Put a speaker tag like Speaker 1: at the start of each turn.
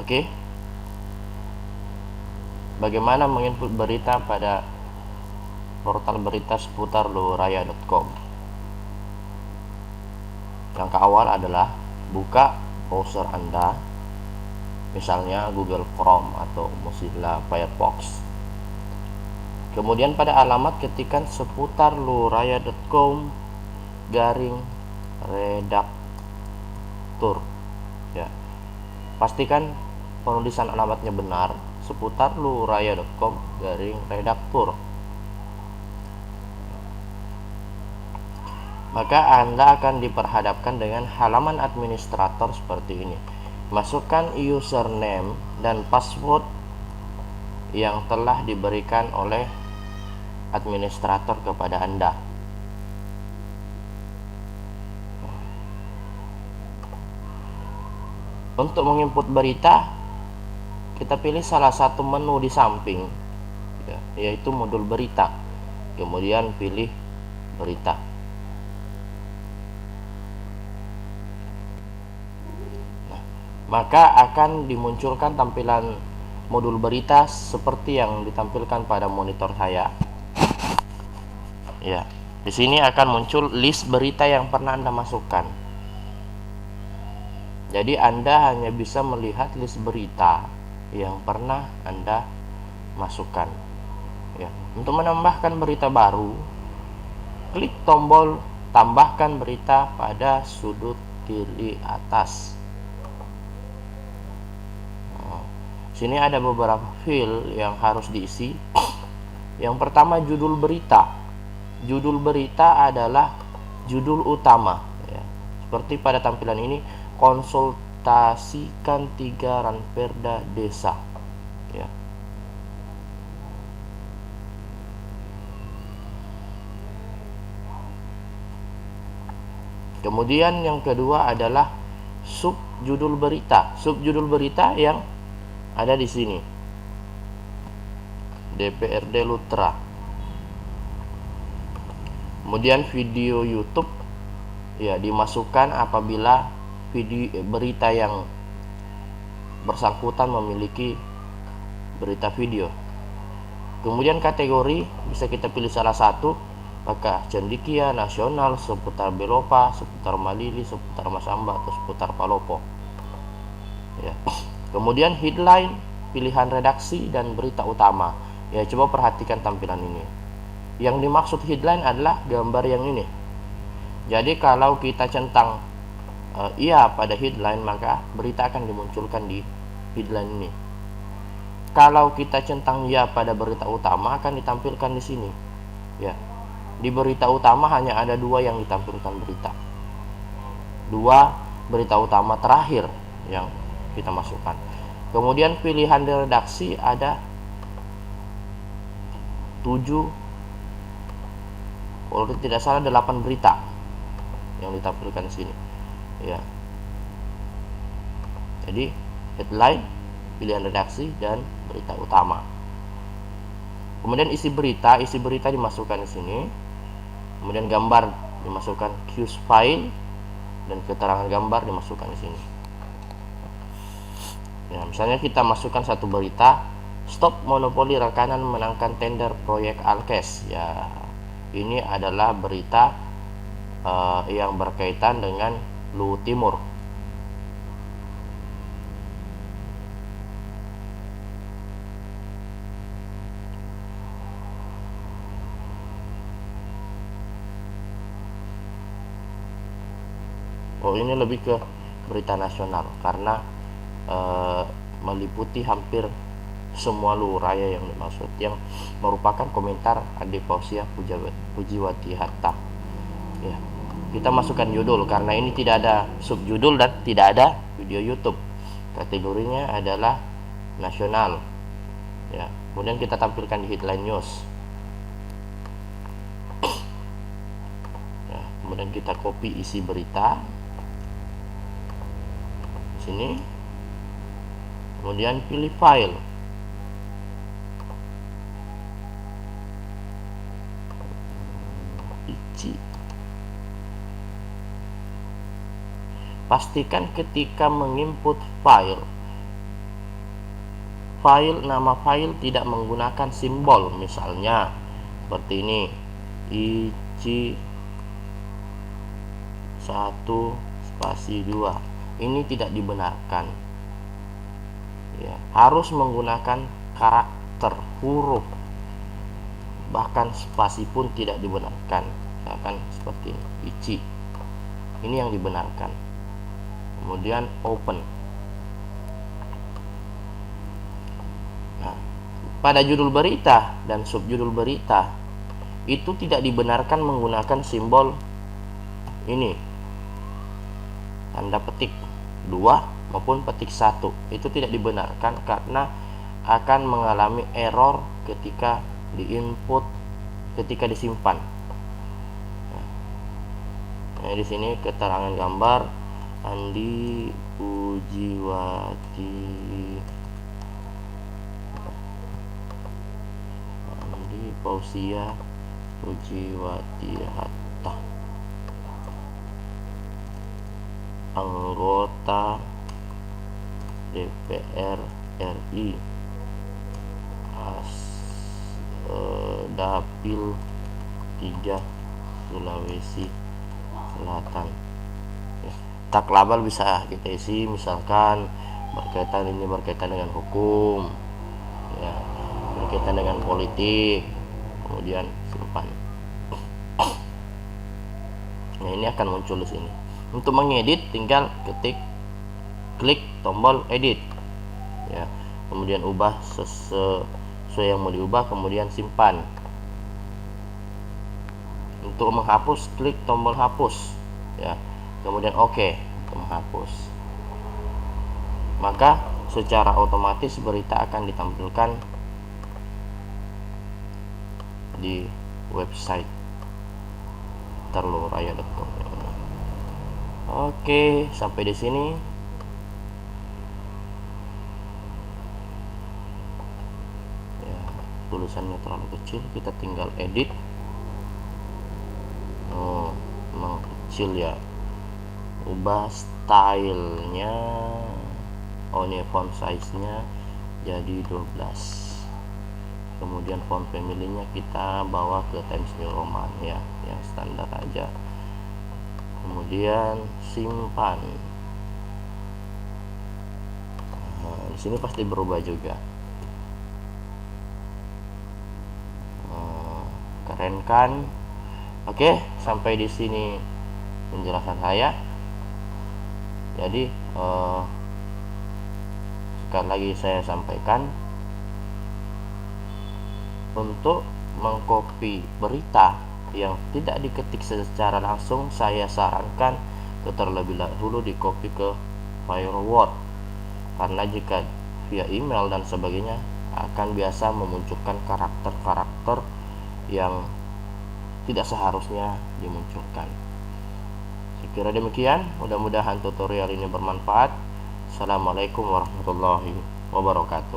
Speaker 1: Oke. Bagaimana menginput berita pada portal berita seputar luraya.com? Langkah awal adalah buka browser Anda, misalnya Google Chrome atau Mozilla Firefox. Kemudian pada alamat ketikkan seputar luraya.com garing redaktur. Ya. Pastikan penulisan alamatnya benar, seputar luraya.com garing redaktur. Maka Anda akan diperhadapkan dengan halaman administrator seperti ini. Masukkan username dan password yang telah diberikan oleh administrator kepada Anda. Untuk menginput berita, kita pilih salah satu menu di samping, yaitu modul berita. Kemudian pilih berita. Maka akan dimunculkan tampilan modul berita seperti yang ditampilkan pada monitor saya. Ya, di sini akan muncul list berita yang pernah Anda masukkan. Jadi Anda hanya bisa melihat list berita yang pernah Anda masukkan. Ya, untuk menambahkan berita baru, klik tombol tambahkan berita pada sudut kiri atas. Sini ada beberapa field yang harus diisi. Yang pertama, judul berita. Judul berita adalah judul utama, ya. Seperti pada tampilan ini, konsultasikan 3 Ranperda Desa, ya. Kemudian yang kedua adalah subjudul berita. Subjudul berita yang ada di sini, DPRD Lutra. Kemudian video YouTube, ya, dimasukkan apabila berita yang bersangkutan memiliki berita video. Kemudian kategori bisa kita pilih salah satu, maka cendikia, nasional, seputar Belopa, seputar Malili, seputar Masamba, atau seputar Palopo, ya. Kemudian headline, pilihan redaksi, dan berita utama. Ya, coba perhatikan tampilan ini. Yang dimaksud headline adalah gambar yang ini. Jadi kalau kita centang iya pada headline, maka berita akan dimunculkan di headline ini. Kalau kita centang ya pada berita utama, akan ditampilkan di sini. Ya, di berita utama hanya ada 2 yang ditampilkan berita. 2 berita utama terakhir yang kita masukkan. Kemudian pilihan redaksi ada 7, kalau tidak salah 8 berita yang ditampilkan di sini, ya. Jadi headline, pilihan redaksi, dan berita utama. Kemudian isi berita dimasukkan di sini. Kemudian gambar dimasukkan Qs file, dan keterangan gambar dimasukkan di sini. Ya, misalnya kita masukkan satu berita, stop monopoli rekanan menangkan tender proyek Alkes. Ya, ini adalah berita yang berkaitan dengan Lu Timur. Oh, ini lebih ke berita nasional karena meliputi hampir semua luraya yang dimaksud, yang merupakan komentar Ade Pausia Pujiwati Hatta. Ya, kita masukkan judul karena ini tidak ada subjudul dan tidak ada video YouTube. Kategorinya adalah nasional. Ya, kemudian kita tampilkan di headline news. Ya, kemudian kita copy isi berita sini. Kemudian pilih file. Pastikan ketika menginput file nama file tidak menggunakan simbol, misalnya seperti ini, ic1 spasi 2, ini tidak dibenarkan ya, harus menggunakan karakter, huruf, bahkan spasi pun tidak dibenarkan. Misalkan seperti ini, ici, ini yang dibenarkan. Kemudian open. Nah, pada judul berita dan subjudul berita itu tidak dibenarkan menggunakan simbol ini, tanda petik 2 maupun petik 1, itu tidak dibenarkan karena akan mengalami error ketika diinput, ketika disimpan. Nah, di sini keterangan gambar Andi Pujiwati, Andi Pausia Pujiwati Hatta, anggota DPR RI, Dapil 3 Sulawesi Selatan. Tak label bisa kita isi, misalkan berkaitan dengan hukum ya, berkaitan dengan politik, kemudian simpan. Nah, ini akan muncul di sini. Untuk mengedit tinggal klik tombol edit ya, kemudian ubah sesuai yang mau diubah, kemudian simpan. Untuk menghapus klik tombol hapus ya, kemudian oke untuk menghapus. Maka secara otomatis berita akan ditampilkan di website terluraya.com. Oke, sampai di sini. Ya, tulisannya terlalu kecil, kita tinggal edit. Memang kecil ya. Ubah stylenya. Ini font size-nya jadi 12. Kemudian font family-nya kita bawa ke Times New Roman ya, yang standar aja. Kemudian simpan. Nah, di sini pasti berubah juga. Keren kan? Oke, sampai di sini penjelasan saya. Jadi sekali lagi saya sampaikan, untuk mengcopy berita yang tidak diketik secara langsung, saya sarankan terlebih dahulu di copy ke file Word, karena jika via email dan sebagainya akan biasa memunculkan karakter-karakter yang tidak seharusnya dimunculkan. Sekira demikian, mudah-mudahan tutorial ini bermanfaat. Assalamualaikum warahmatullahi wabarakatuh.